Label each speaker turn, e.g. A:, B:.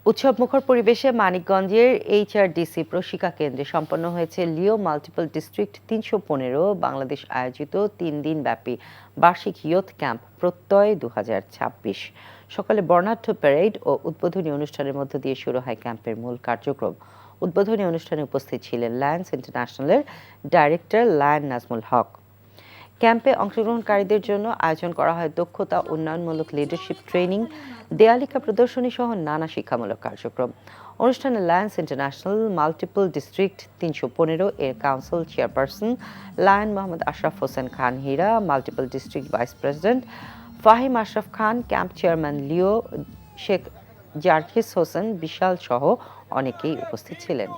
A: উৎসবমুখর পরিবেশে মানিকগঞ্জের এইচআরডিসি প্রশিক্ষা কেন্দ্রে সম্পন্ন হয়েছে লিও মাল্টিপল ডিস্ট্রিক্ট ৩১৫ বাংলাদেশ আয়োজিত ৩ দিন ব্যাপী বার্ষিক ইয়ুথ ক্যাম্প প্রত্যয় ২০২৬। সকালে বর্ণাঢ্য প্যারেড ও উদ্বোধনী অনুষ্ঠানের মধ্য দিয়ে শুরু হয় ক্যাম্পের মূল কার্যক্রম। উদ্বোধনী অনুষ্ঠানে উপস্থিত ছিলেন লায়ন্স ইন্টারন্যাশনালের ডাইরেক্টর লায়ন নাজমুল হক। ক্যাম্পে অংশগ্রহণকারীদের জন্য আয়োজন করা হয় দক্ষতা উন্নয়নমূলক লিডারশিপ ট্রেনিং, দেয়ালিকা প্রদর্শনী সহ নানা শিক্ষামূলক কার্যক্রম। অনুষ্ঠানে লায়ন্স ইন্টারন্যাশনাল মাল্টিপল ডিস্ট্রিক্ট ৩১৫ এর council chairperson Lion Mohammad Ashraf Hossain Khan Hira, multiple district vice president Fahim Ashraf Khan, camp chairman Leo, Sheikh Jarjis Hossain Bishal সহ অনেকেই উপস্থিত ছিলেন।